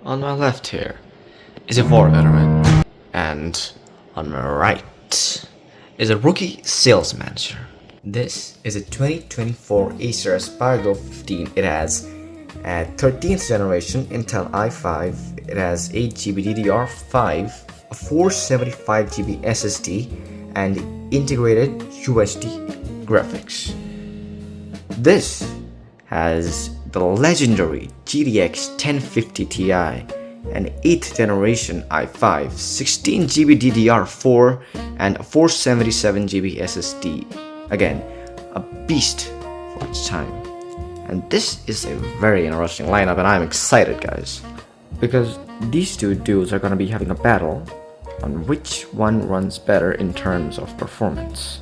On my left here is a war veteran, and on my right is a rookie sales manager. This is a 2024 Acer Aspire Go 15. It has a 13th generation Intel i5. It has 8GB DDR5, a 475GB SSD, and integrated UHD graphics. This has the legendary GTX 1050 Ti, an 8th generation i5, 16GB DDR4, and a 477GB SSD. Again, a beast for its time. And this is a very interesting lineup, and I'm excited, guys, because these two dudes are gonna be having a battle on which one runs better in terms of performance.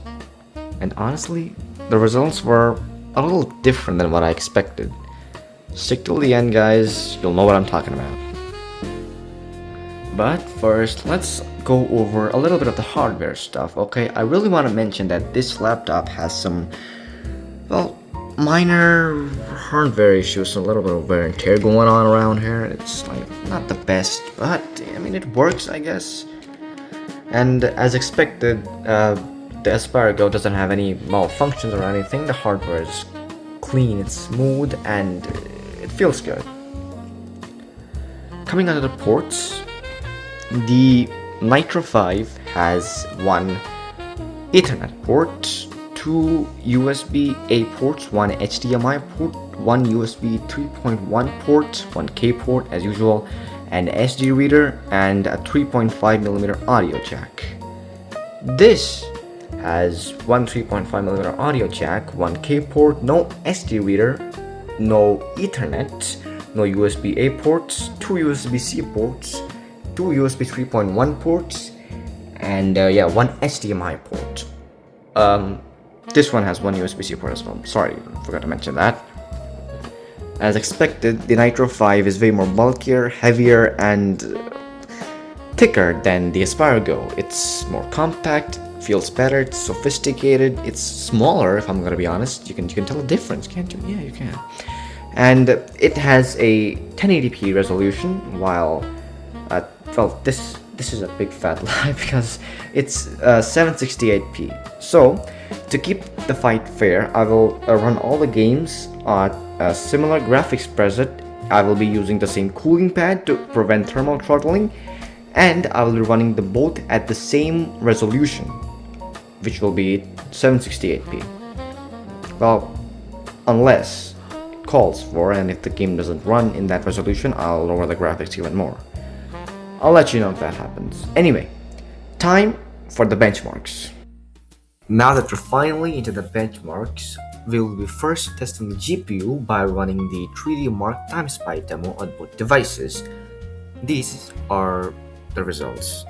And honestly, the results were a little different than what I expected. Stick till the end, guys, you'll know what I'm talking about. But first, let's go over a little bit of the hardware stuff, okay? I really want to mention that this laptop has some, well, minor hardware issues, a little bit of wear and tear going on around here. It's like not the best, but I mean, it works, I guess. And as expected, the Aspire Go doesn't have any malfunctions or anything. The hardware is clean, it's smooth, and it feels good. Coming out of the ports, the Nitro 5 has one Ethernet port, two USB-A ports, one HDMI port, one USB 3.1 port, one K port as usual, an SD reader, and a 3.5mm audio jack. This has one 3.5mm audio jack, one K port, no SD reader, no Ethernet, no USB-A ports, two USB-C ports, two USB 3.1 ports, and one HDMI port. This one has one USB-C port as well. Sorry, forgot to mention that. As expected, the Nitro 5 is way more bulkier, heavier, and thicker than the Aspire Go. It's more compact, feels better, it's sophisticated, it's smaller, if I'm gonna be honest. You can tell the difference, can't you? Yeah, you can. And it has a 1080p resolution, while well, this is a big fat lie because it's 768p. So to keep the fight fair, I will run all the games on a similar graphics preset. I will be using the same cooling pad to prevent thermal throttling, and I will be running the both at the same resolution, which will be 768p. Well, unless it calls for, and if the game doesn't run in that resolution, I'll lower the graphics even more. I'll let you know if that happens. Anyway, time for the benchmarks. Now that we're finally into the benchmarks, we will be first testing the GPU by running the 3D Mark time spy demo on both devices. These are the results.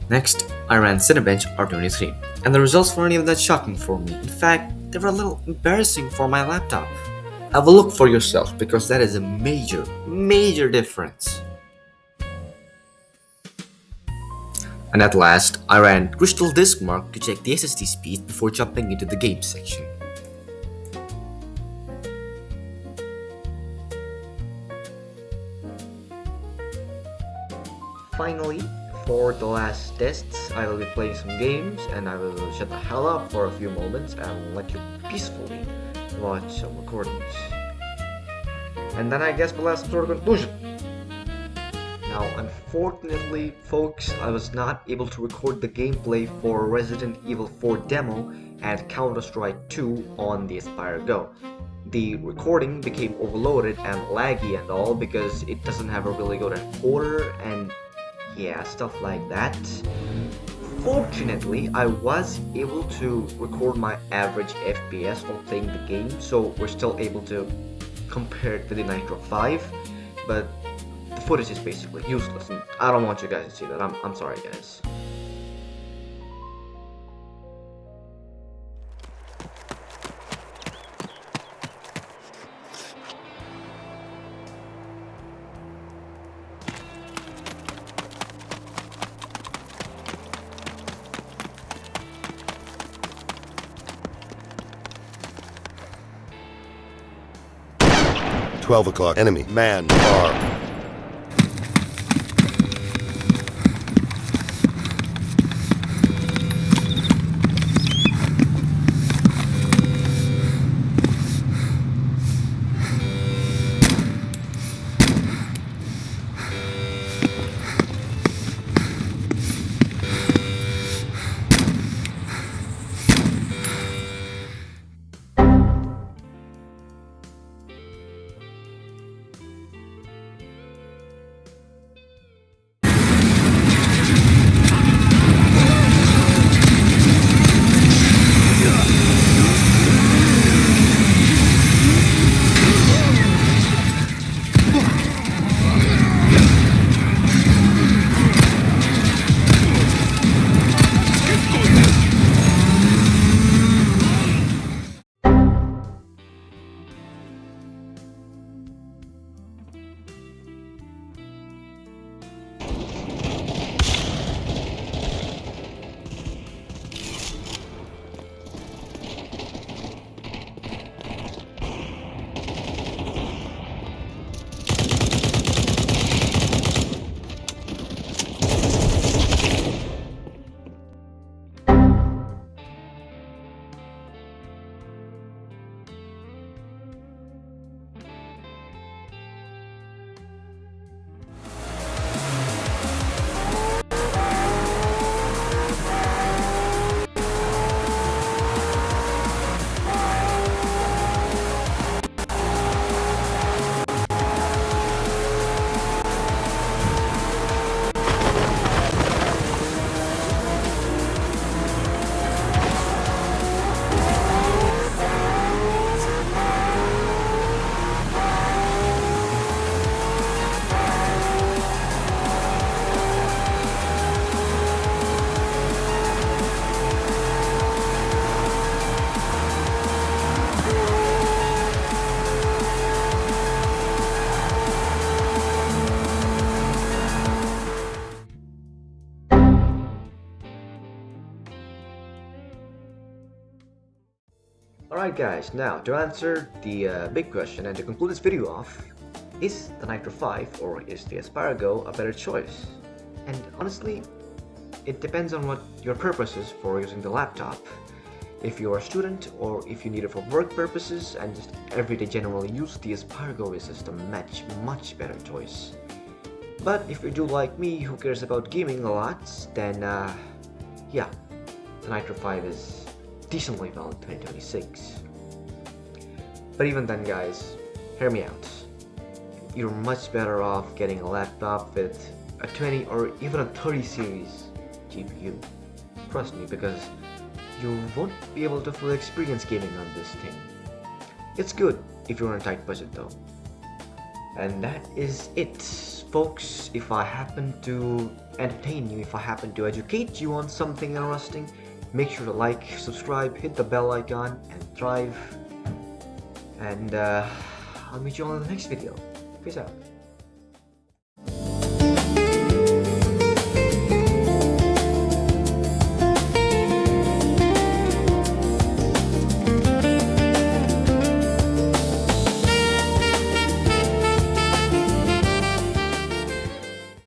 Next, I ran Cinebench R23, and the results weren't even that shocking for me. In fact, they were a little embarrassing for my laptop. Have a look for yourself, because that is a major difference. And at last, I ran CrystalDiskMark to check the SSD speed before jumping into the game section. Finally, for the last tests, I will be playing some games, and I will shut the hell up for a few moments and let you peacefully watch some recordings. And then I guess we'll have some sort of conclusion. Now, unfortunately, folks, I was not able to record the gameplay for Resident Evil 4 demo and Counter-Strike 2 on the Aspire Go. The recording became overloaded and laggy and all because it doesn't have a really good encoder and yeah, stuff like that. Fortunately, I was able to record my average FPS while playing the game, so we're still able to compare it to the Nitro 5, but the footage is basically useless, and I don't want you guys to see that. I'm sorry, guys. $12 enemy man car. Alright guys, now to answer the big question and to conclude this video off, is the Nitro 5 or is the Aspire Go a better choice? And honestly, it depends on what your purpose is for using the laptop. If you're a student or if you need it for work purposes and just everyday general use, the Aspire Go is just a much better choice. But if you do like me, who cares about gaming a lot, then yeah, the Nitro 5 is decently well in 2026. But even then guys, hear me out. You're much better off getting a laptop with a 20 or even a 30 series GPU. Trust me, because you won't be able to fully experience gaming on this thing. It's good if you're on a tight budget though. And that is it, folks. If I happen to entertain you, if I happen to educate you on something interesting, make sure to like, subscribe, hit the bell icon, and thrive. And I'll meet you all in the next video. Peace out.